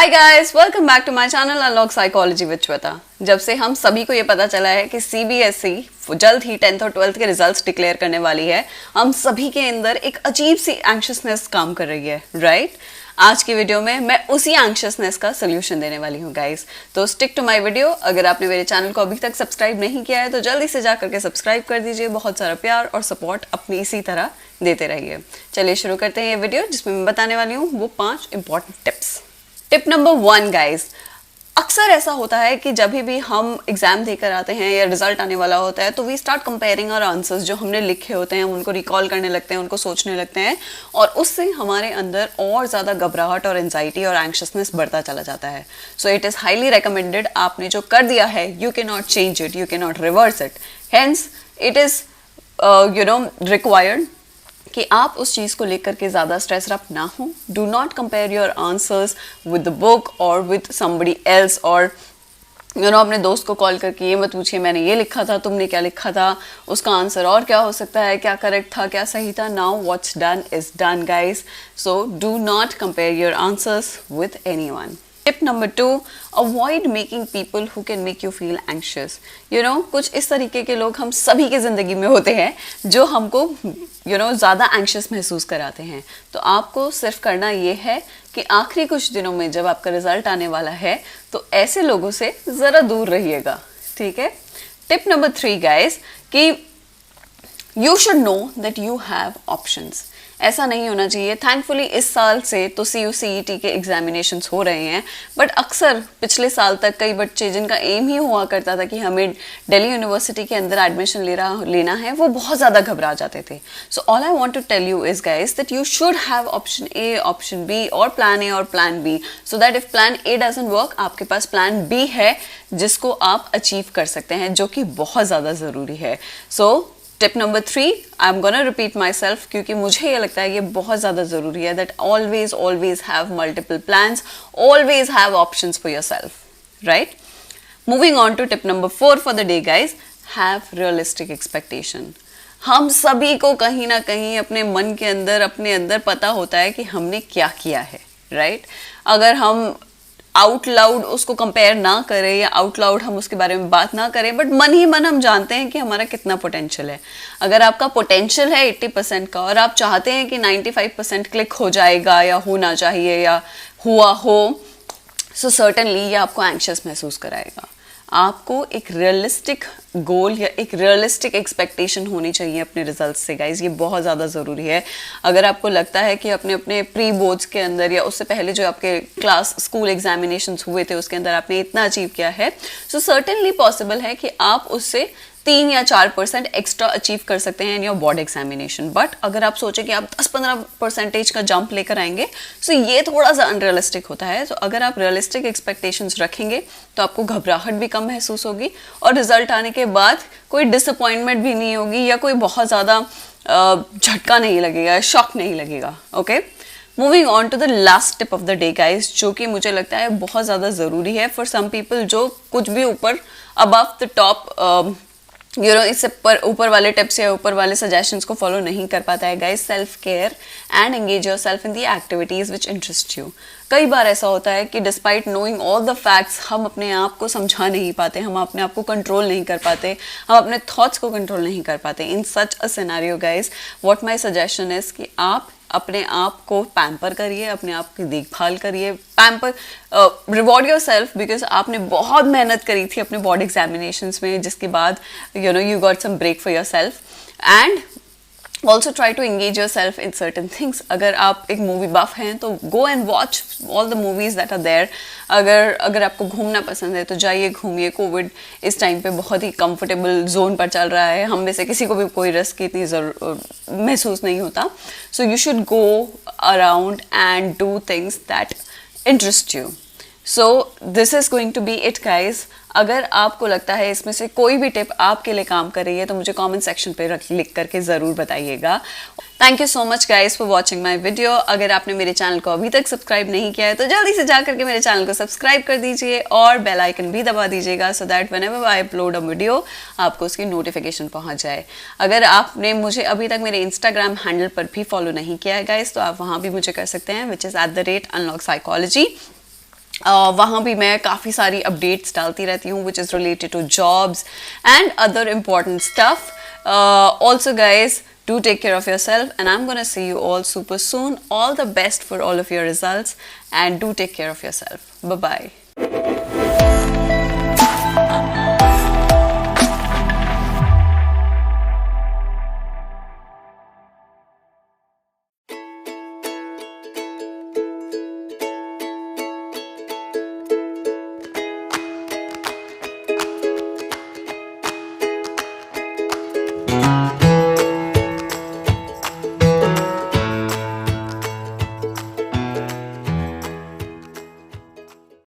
Hi guys, welcome back to my channel unlock psychology with Shweta. जब से हम सभी को ये पता चला है कि सीबीएसई जल्द ही 10th और 12th के रिजल्ट्स डिक्लेयर करने वाली है, हम सभी के अंदर एक अजीब सी एंग्शियसनेस काम कर रही है, राइट? आज की वीडियो में मैं उसी एंग्शियसनेस का सोल्यूशन देने वाली हूँ गाइस, तो स्टिक टू माय वीडियो। अगर आपने मेरे चैनल को अभी तक सब्सक्राइब नहीं किया है तो जल्दी से जाकर के सब्सक्राइब कर दीजिए। बहुत सारा प्यार और सपोर्ट अपनी इसी तरह देते रहिए। चलिए शुरू करते हैं ये वीडियो, जिसमें मैं बताने वाली हूँ वो 5 important tips. Tip number 1 guys, अक्सर ऐसा होता है कि जब भी हम एग्जाम देकर आते हैं या रिजल्ट आने वाला होता है तो वी स्टार्ट कंपेयरिंग और आंसर्स जो हमने लिखे होते हैं उनको रिकॉल करने लगते हैं, उनको सोचने लगते हैं, और उससे हमारे अंदर और ज़्यादा घबराहट और एंजाइटी और एंग्शियसनेस बढ़ता चला जाता है। So it is highly recommended, आपने जो कर दिया है you can not change it, you can not reverse it, hence it is required कि आप उस चीज़ को लेकर के ज़्यादा स्ट्रेस अप ना हो। Do not compare your answers with the book और विद समबडी एल्स, और अपने दोस्त को कॉल करके ये मत पूछिए मैंने ये लिखा था, तुमने क्या लिखा था, उसका आंसर और क्या हो सकता है, क्या करेक्ट था, क्या सही था। Now what's done is done guys, so do not compare your answers with anyone. Tip number 2, avoid making people who can make you feel anxious. कुछ इस तरीके के लोग हम सभी की ज़िंदगी में होते हैं जो हमको ज़्यादा एंग्शियस महसूस कराते हैं। तो आपको सिर्फ करना ये है कि आखिरी कुछ दिनों में जब आपका रिजल्ट आने वाला है तो ऐसे लोगों से ज़रा दूर रहिएगा, ठीक है? टिप नंबर 3 गाइस, कि you should know that you have options. ऐसा नहीं होना चाहिए। थैंकफुली इस साल से तो CUCET के एग्जामिनेशंस हो रहे हैं, बट अक्सर पिछले साल तक कई बच्चे जिनका एम ही हुआ करता था कि हमें दिल्ली यूनिवर्सिटी के अंदर एडमिशन लेना है, वो बहुत ज़्यादा घबरा जाते थे। So all I want to tell you is guys that you should have option A, option B और प्लान A और plan B, so that if plan A doesn't work, आपके पास प्लान B है जिसको आप अचीव कर सकते हैं, जो कि बहुत ज़्यादा ज़रूरी है। So tip number 3, I am gonna repeat my self, क्योंकि मुझे ये लगता है ये बहुत ज़्यादा ज़रूरी है, that always have multiple plans, always have options for yourself, right? Moving on to tip number 4 for the day guys, have realistic expectation. हम सभी को कहीं ना कहीं अपने मन के अंदर, अपने अंदर पता होता है कि हमने क्या किया है, राइट? अगर हम आउट लाउड उसको कंपेयर ना करें या आउट लाउड हम उसके बारे में बात ना करें, बट मन ही मन हम जानते हैं कि हमारा कितना पोटेंशियल है। अगर आपका पोटेंशियल है 80% का और आप चाहते हैं कि 95% क्लिक हो जाएगा या होना चाहिए या हुआ हो, सो सर्टेनली ये आपको एंग्शियस महसूस कराएगा। आपको एक रियलिस्टिक गोल या एक रियलिस्टिक एक्सपेक्टेशन होनी चाहिए अपने रिजल्ट से गाइज, ये बहुत ज़्यादा ज़रूरी है। अगर आपको लगता है कि अपने प्री बोर्ड्स के अंदर या उससे पहले जो आपके क्लास स्कूल एग्जामिनेशंस हुए थे उसके अंदर आपने इतना अचीव किया है, सो सर्टेनली पॉसिबल है कि आप उससे 3 या 4% एक्स्ट्रा अचीव कर सकते हैं in your board examination. But अगर आप सोचें कि आप 10-15% का जंप लेकर आएंगे, सो ये थोड़ा सा अनरियलिस्टिक होता है। तो अगर आप रियलिस्टिक एक्सपेक्टेशंस रखेंगे तो आपको घबराहट भी कम महसूस होगी और रिजल्ट आने के बाद कोई डिसअपॉइंटमेंट भी नहीं होगी या कोई बहुत ज़्यादा झटका नहीं लगेगा, शॉक नहीं लगेगा। Okay, moving on to the last tip of the day guys, जो कि मुझे लगता है बहुत ज़्यादा ज़रूरी है फॉर सम पीपल जो कुछ भी ऊपर अबव द टॉप इससे ऊपर वाले टिप्स या ऊपर वाले सजेशंस को फॉलो नहीं कर पाता है guys. Self care and engage yourself in the activities which interest you. कई बार ऐसा होता है कि despite knowing all the facts हम अपने आप को समझा नहीं पाते, हम अपने आप को कंट्रोल नहीं कर पाते, हम अपने थॉट्स को कंट्रोल नहीं कर पाते। In such a scenario guys, what my suggestion is कि आप अपने आप को पैम्पर करिए, अपने आप की देखभाल करिए, रिवॉर्ड योर सेल्फ, बिकॉज आपने बहुत मेहनत करी थी अपने बोर्ड एग्जामिनेशंस में, जिसके बाद you got some break for yourself. And also try to engage yourself in certain things. अगर आप एक मूवी बफ हैं तो go and watch all the movies that are there. अगर आपको घूमना पसंद है तो जाइए घूमिए। कोविड इस टाइम पे बहुत ही कंफर्टेबल जोन पर चल रहा है, हम में से किसी को भी कोई रिस्क की इतनी महसूस नहीं होता। So you should go around and do things that interest you. So this is going to be it guys. अगर आपको लगता है इसमें से कोई भी टिप आपके लिए काम कर रही है तो मुझे कमेंट सेक्शन पे लिख करके ज़रूर बताइएगा। Thank you so much guys for watching my video. अगर आपने मेरे चैनल को अभी तक सब्सक्राइब नहीं किया है तो जल्दी से जा करके मेरे चैनल को सब्सक्राइब कर दीजिए और बेल आइकन भी दबा दीजिएगा, so that whenever I upload a video आपको उसकी नोटिफिकेशन पहुंच जाए। अगर आपने मुझे अभी तक मेरे इंस्टाग्राम हैंडल पर भी फॉलो नहीं किया है गाइज, तो आप वहाँ भी मुझे कर सकते हैं, विच इज़ @unlockpsychology। वहाँ भी मैं काफ़ी सारी अपडेट्स डालती रहती हूँ which is related to jobs and other important stuff. Also guys, do take care of yourself and I'm gonna see you all super soon. All the best for all of your results and do take care of yourself. Bye bye.